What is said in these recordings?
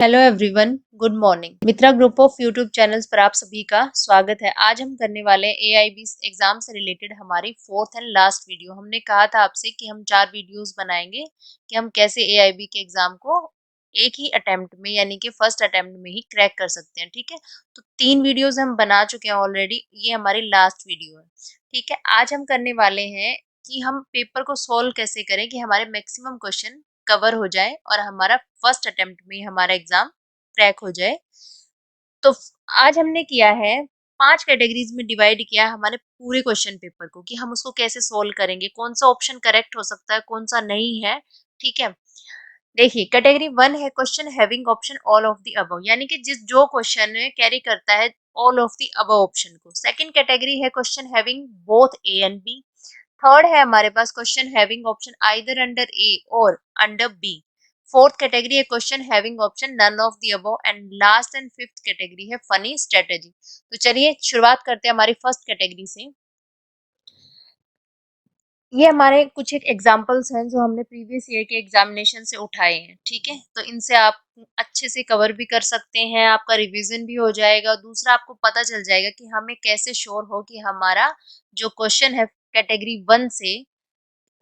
Hello everyone, good morning. Mitra group of YouTube channels पर आप सभी का स्वागत है। आज हम करने वाले हैं एआईबी एग्जाम से रिलेटेड हमारी फोर्थ एंड लास्ट वीडियो। हमने कहा था आपसे कि हम 4 वीडियोस बनाएंगे कि हम कैसे एआईबी के एग्जाम को एक ही अटेम्प्ट में यानी कि फर्स्ट अटेम्प्ट में ही क्रैक कर सकते हैं। ठीक है, तो 3 वीडियोस हम बना चुके हैं ऑलरेडी, ये हमारी लास्ट वीडियो है। ठीक है, आज हम करने वाले हैं कि हम पेपर को सोल्व कैसे करें कि हमारे मैक्सिमम क्वेश्चन कवर हो जाए और हमारा फर्स्ट अटेम्प्ट में हमारा एग्जाम क्रैक हो जाए। तो आज हमने किया है 5 कैटेगरीज में डिवाइड किया है हमारे पूरे क्वेश्चन पेपर को कि हम उसको कैसे सोल्व करेंगे, कौन सा ऑप्शन करेक्ट हो सकता है, कौन सा नहीं है। ठीक है, देखिए कैटेगरी 1 है question having option all of the above, यानी कि जिस जो क्वेश्चन कैरी करता है all of the above option को। सेकंड कैटेगरी है question having both A and B. Third है हमारे पास question having option either under A और अंडर बी। फोर्थ कैटेगरी है question having option none of the above and last and fifth category है funny strategy. तो चलिए शुरुआत करते हैं हमारी फर्स्ट कैटेगरी से। ये हमारे कुछ एक एग्जाम्पल्स हैं जो हमने प्रीवियस ईयर के एग्जामिनेशन से उठाए हैं। ठीक है, तो इनसे आप अच्छे से कवर भी कर सकते हैं, आपका रिवीजन भी हो जाएगा। दूसरा, आपको पता चल जाएगा कि हमें कैसे श्योर हो कि हमारा जो क्वेश्चन है कैटेगरी 1 से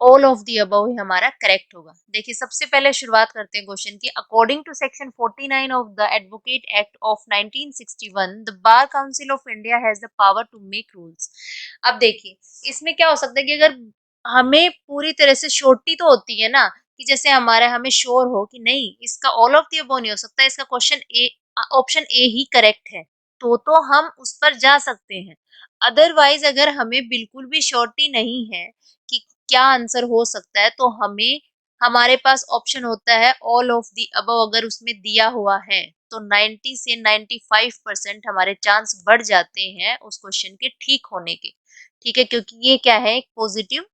ऑल ऑफ द अबव ही हमारा करेक्ट होगा। देखिए सबसे पहले शुरुआत करते हैं क्वेश्चन की। According to section 49 of the advocate act of 1961 the bar council of India has the power to make rules. अब देखिए इसमें क्या हो सकता है कि अगर हमें पूरी तरह से श्योरिटी तो होती है ना कि जैसे हमारा हमें श्योर हो कि नहीं इसका ऑल ऑफ द अबव नहीं हो सकता, इसका question A option A he correct है, तो हम उस पर जा सकते हैं। अदरवाइज अगर हमें बिल्कुल भी श्योरिटी नहीं है कि क्या आंसर हो सकता है, तो हमें हमारे पास ऑप्शन होता है ऑल ऑफ द अबव। अगर उसमें दिया हुआ है तो 90 से 95% हमारे चांस बढ़ जाते हैं उस क्वेश्चन के ठीक होने के। ठीक है, क्योंकि ये क्या है, एक पॉजिटिव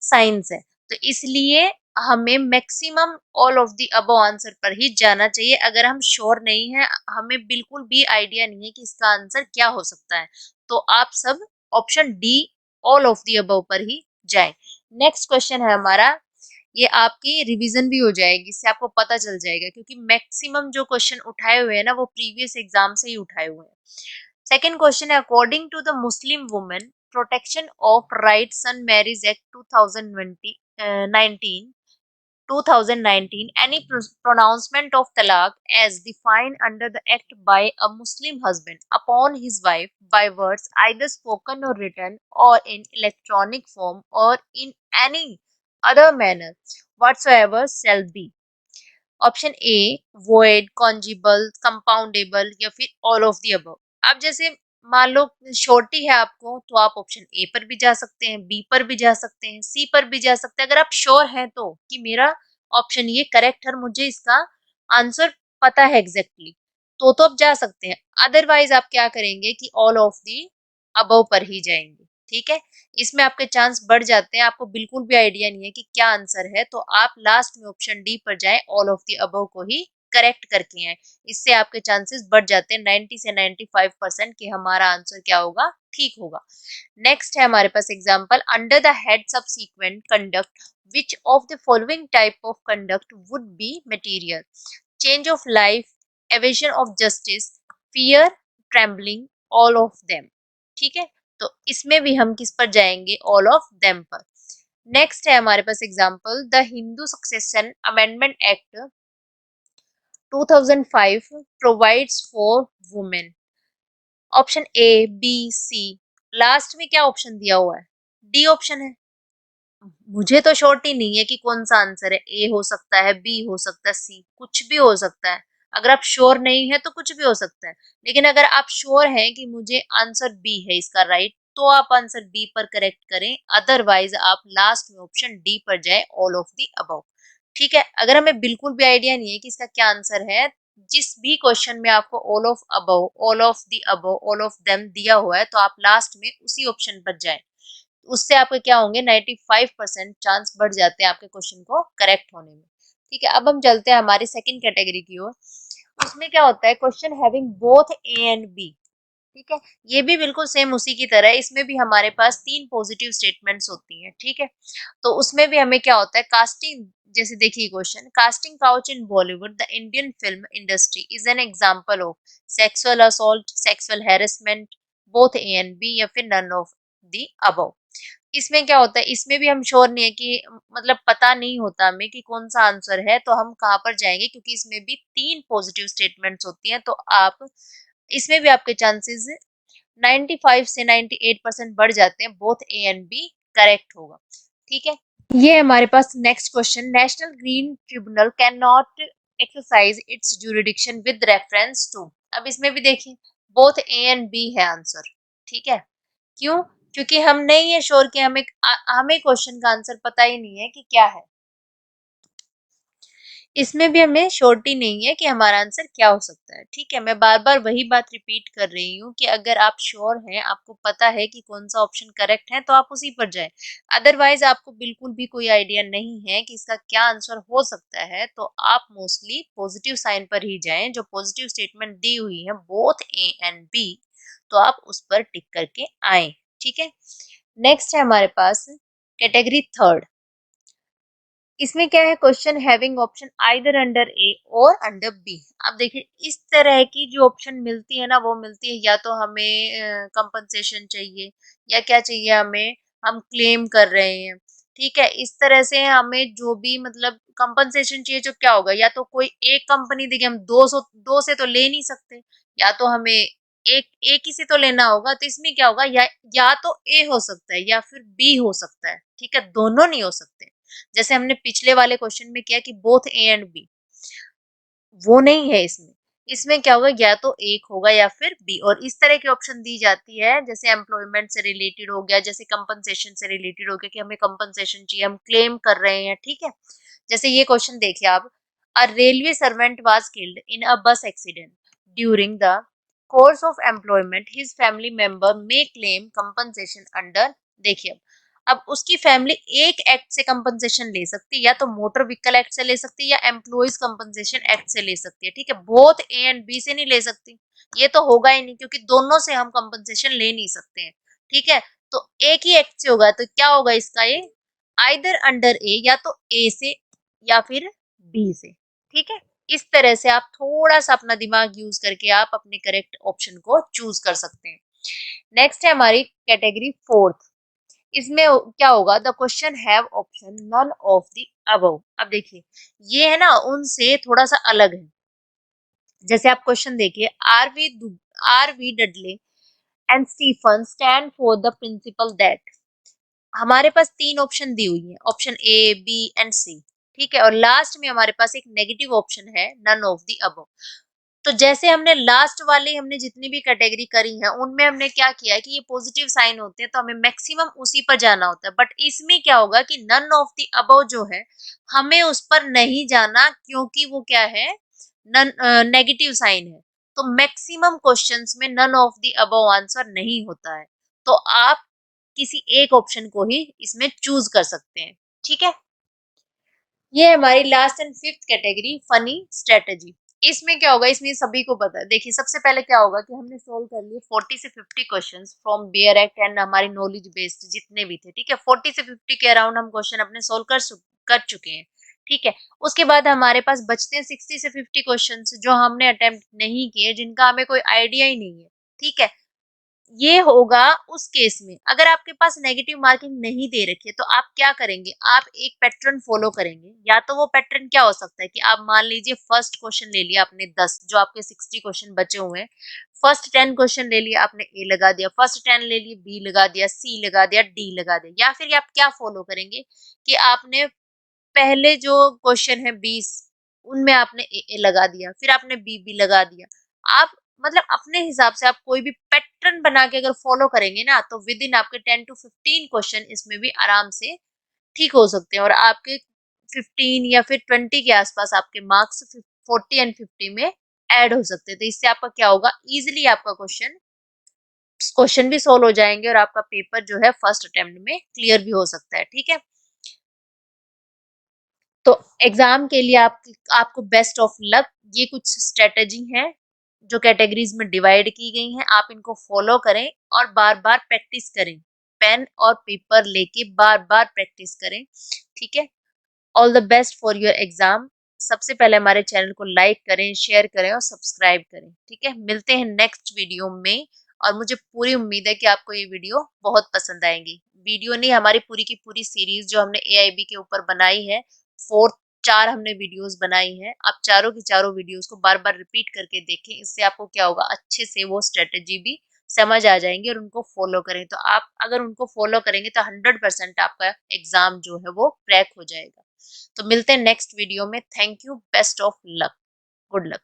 साइंस है, तो इसलिए हमें maximum all of the above answer पर ही जाना चाहिए। अगर हम श्योर नहीं है, हमें बिल्कुल भी आइडिया नहीं है कि इसका आंसर क्या हो सकता है, तो आप सब option D all of the above पर ही जाए। नेक्स्ट क्वेश्चन है हमारा, ये आपकी रिवीजन भी हो जाएगी, इससे आपको पता चल जाएगा क्योंकि मैक्सिमम जो क्वेश्चन उठाए हुए हैं ना वो प्रीवियस एग्जाम से ही उठाए हुए हैं। सेकेंड क्वेश्चन है according to the Muslim women protection of rights on marriage act 2020 19 2019 any pronouncement of talaq as defined under the act by a Muslim husband upon his wife by words either spoken or written or in electronic form or in any other manner whatsoever shall be। Option A void, conjugal, compoundable या फिर all of the above। अब जैसे मान लो surety है आपको तो आप option A पर भी जा सकते हैं, बी पर भी जा सकते हैं, सी पर भी जा सकते हैं। अगर आप श्योर हैं तो कि मेरा ऑप्शन ये करेक्ट है और मुझे इसका आंसर पता है एग्जैक्टली, तो आप जा सकते हैं। अदरवाइज आप क्या करेंगे कि ऑल ऑफ दी अबव पर ही जाएंगे। ठीक है, इसमें आपके चांस बढ़ जाते हैं, आपको बिल्कुल भी आइडिया नहीं है कि क्या आंसर है, तो आप लास्ट में ऑप्शन डी पर जाएं, ऑल ऑफ द अबव को ही करेक्ट करके आए। इससे आपके चांसेस बढ़ जाते हैं 90 से 95% कि हमारा आंसर क्या होगा, ठीक होगा। नेक्स्ट है हमारे पास example, under the head subsequent conduct which of the following type of conduct would be material? Change of life, evasion of justice, fear, trembling, all of them। ठीक है, तो इसमें भी हम किस पर जाएंगे, ऑल ऑफ देम पर। नेक्स्ट है हमारे पास example, the Hindu succession amendment act 2005 provides for women. Option A B C, last में क्या ऑप्शन दिया हुआ है, डी ऑप्शन है। मुझे तो श्योरिटी नहीं है कि कौन सा आंसर है, ए हो सकता है, बी हो सकता है, सी, कुछ भी हो सकता है। अगर आप श्योर नहीं है तो कुछ भी हो सकता है, लेकिन अगर आप श्योर हैं कि मुझे आंसर बी है इसका राइट, तो आप आंसर बी पर करेक्ट करें। अदरवाइज आप लास्ट में ऑप्शन डी पर जाए, ऑल ऑफ द अबव। ठीक है, अगर हमें बिल्कुल भी आइडिया नहीं है कि इसका क्या आंसर है, जिस भी क्वेश्चन में आपको all of above, all of the above, all of them दिया हुआ है, तो आप लास्ट में उसी ऑप्शन पर जाए। उससे आपके क्या होंगे, 95% चांस बढ़ जाते हैं आपके क्वेश्चन को करेक्ट होने में। ठीक है, अब हम चलते हैं हमारी सेकंड कैटेगरी की ओर। उसमें क्या होता है, question having both A and B. ठीक है, ये भी बिल्कुल सेम उसी की तरह है, इसमें भी हमारे पास 3 पॉजिटिव स्टेटमेंट्स होती हैं। ठीक है, तो उसमें भी हमें क्या होता है, कास्टिंग जैसे देखिए question, casting couch in Bollywood the Indian film industry is an example of sexual assault, sexual harassment, both A and B या फिर नन ऑफ द अबव। इसमें क्या होता है, इसमें भी हम श्योर नहीं है कि मतलब पता नहीं होता हमें कि कौन सा आंसर है, तो हम कहाँ पर जाएंगे, क्योंकि इसमें भी 3 पॉजिटिव स्टेटमेंट्स होती हैं, तो आप इसमें भी आपके चांसेस 95 से 98% बढ़ जाते हैं, both A and B correct होगा। ठीक है, ये हमारे पास next question, national green tribunal can not exercise its jurisdiction with reference to. अब इसमें भी देखिए बोथ ए एंड बी है आंसर। ठीक है, क्यों? क्योंकि हम नहीं है श्योर कि हमें क्वेश्चन का आंसर पता ही नहीं है कि क्या है। इसमें भी हमें श्योरिटी नहीं है कि हमारा आंसर क्या हो सकता है। ठीक है, मैं बार बार वही बात रिपीट कर रही हूँ कि अगर आप श्योर हैं, आपको पता है कि कौन सा ऑप्शन करेक्ट है, तो आप उसी पर जाएं। अदरवाइज आपको बिल्कुल भी कोई आइडिया नहीं है कि इसका क्या आंसर हो सकता है, तो आप मोस्टली पॉजिटिव साइन पर ही जाएं, जो पॉजिटिव स्टेटमेंट दी हुई है बोथ ए एंड बी, तो आप उस पर टिक करके आए। ठीक है, नेक्स्ट है हमारे पास कैटेगरी थर्ड। इसमें क्या है, question having option either under A और अंडर बी। अब देखिए इस तरह की जो ऑप्शन मिलती है ना, वो मिलती है या तो हमें कंपनसेशन चाहिए या क्या चाहिए हमें, हम क्लेम कर रहे हैं। ठीक है, इस तरह से हमें जो भी मतलब कंपनसेशन चाहिए, जो क्या होगा, या तो कोई एक कंपनी देगी, हम 200 से तो ले नहीं सकते, या तो हमें एक एक ही से तो लेना होगा। तो इसमें क्या होगा, या तो ए हो सकता है या फिर बी हो सकता है। ठीक है, दोनों नहीं हो सकते, जैसे हमने पिछले वाले क्वेश्चन में किया कि बोथ ए एंड बी, वो नहीं है इसमें। इसमें क्या होगा, या तो एक होगा या फिर बी, और इस तरह की ऑप्शन दी जाती है, जैसे एम्प्लॉयमेंट से रिलेटेड हो गया, जैसे कंपनसेशन से रिलेटेड हो गया कि हमें कंपनसेशन चाहिए, हम क्लेम कर रहे हैं। ठीक है, जैसे ये क्वेश्चन देखिए आप, a railway servant was killed in a bus accident during the course of employment, his family member may claim compensation under. देखिए अब उसकी फैमिली एक एक्ट से कंपनसेशन ले सकती है, या तो मोटर व्हीकल एक्ट से ले सकती है या एम्प्लॉइज कंपनसेशन एक्ट से ले सकती है। ठीक है, बोथ ए एंड बी से नहीं ले सकती, ये तो होगा ही नहीं, क्योंकि दोनों से हम कंपनसेशन ले नहीं सकते हैं। ठीक है, तो एक ही एक्ट से होगा, तो क्या होगा इसका, ये आइदर अंडर ए, या तो ए से या फिर बी से। ठीक है, इस तरह से आप थोड़ा सा अपना दिमाग यूज करके आप अपने करेक्ट ऑप्शन को चूज कर सकते हैं। नेक्स्ट है हमारी कैटेगरी फोर्थ। इसमें क्या होगा, the question have option none of the above. अब देखिए ये है ना उनसे थोड़ा सा अलग है। जैसे आप क्वेश्चन देखिए, R v Dudley and Stephen stand for the principle that. हमारे पास 3 ऑप्शन दी हुई है, option A B and C. ठीक है, और लास्ट में हमारे पास एक नेगेटिव ऑप्शन है, नन ऑफ द अबव। तो जैसे हमने लास्ट वाले हमने जितनी भी कैटेगरी करी है, उनमें हमने क्या किया है कि ये पॉजिटिव साइन होते हैं, तो हमें मैक्सिमम उसी पर जाना होता है। बट इसमें क्या होगा कि नन ऑफ द अबव जो है, हमें उस पर नहीं जाना, क्योंकि वो क्या है, नन नेगेटिव साइन है। तो मैक्सिमम क्वेश्चंस में none of the above answer नहीं होता है, तो आप किसी एक ऑप्शन को ही इसमें चूज कर सकते हैं। ठीक है, ये हमारी last and fifth category, funny strategy. इसमें क्या होगा, इसमें सभी को पता है। देखिए सबसे पहले क्या होगा कि हमने सोल्व कर लिए 40 से 50 questions from bare act and हमारी नॉलेज बेस्ड जितने भी थे। ठीक है, 40 से 50 के अराउंड हम क्वेश्चन अपने सोल्व कर चुके हैं। ठीक है, उसके बाद हमारे पास बचते हैं 60 से 50 क्वेश्चंस जो हमने अटेम्प्ट नहीं किए, जिनका हमें कोई आइडिया ही नहीं है। ठीक है, ये होगा उस केस में अगर आपके पास नेगेटिव मार्किंग नहीं दे रखी है, तो आप क्या करेंगे, आप एक पैटर्न फॉलो करेंगे। या तो वो पैटर्न क्या हो सकता है कि आप मान लीजिए फर्स्ट क्वेश्चन ले लिया आपने 10, जो आपके 60 क्वेश्चन बचे हुए हैं, फर्स्ट 10 क्वेश्चन ले लिया आपने, ए लगा दिया, फर्स्ट 10 ले लिए, बी लगा दिया, सी लगा दिया, डी लगा दिया। या फिर आप क्या फॉलो करेंगे कि आपने पहले जो क्वेश्चन है 20, उनमें आपने ए लगा दिया, फिर आपने बी लगा दिया। आप मतलब अपने हिसाब से आप कोई भी पैटर्न बना के अगर फॉलो करेंगे ना, तो विद इन आपके 10 टू 15 क्वेश्चन इसमें भी आराम से ठीक हो सकते हैं, और आपके 15 या फिर 20 के आसपास आपके मार्क्स 40 एंड 50 में ऐड हो सकते हैं। तो इससे आपका क्या होगा, इजिली आपका क्वेश्चन क्वेश्चन भी सोल्व हो जाएंगे, और आपका पेपर जो है फर्स्ट अटेम्प्ट में क्लियर भी हो सकता है। ठीक है, तो एग्जाम के लिए आपको बेस्ट ऑफ लक। ये कुछ स्ट्रेटेजी हैं जो कैटेगरीज में डिवाइड की गई हैं, आप इनको फॉलो करें और बार बार प्रैक्टिस करें, पेन और पेपर लेके बार बार प्रैक्टिस करें। ठीक है, all the best for your exam. सबसे पहले हमारे चैनल को लाइक करें, शेयर करें और सब्सक्राइब करें। ठीक है, मिलते हैं नेक्स्ट वीडियो में। और मुझे पूरी उम्मीद है कि आपको ये वीडियो बहुत पसंद आएगी। वीडियो नहीं, हमारी पूरी की पूरी सीरीज जो हमने एआईबी के ऊपर बनाई है, फोर्थ 4 हमने वीडियोस बनाई हैं। आप चारों की चारों वीडियोस को बार बार रिपीट करके देखें। इससे आपको क्या होगा, अच्छे से वो स्ट्रेटेजी भी समझ आ जाएंगे और उनको फॉलो करें। तो आप अगर उनको फॉलो करेंगे तो 100% आपका एग्जाम जो है वो क्रैक हो जाएगा। तो मिलते हैं नेक्स्ट वीडियो में। Thank you, best of luck, good luck.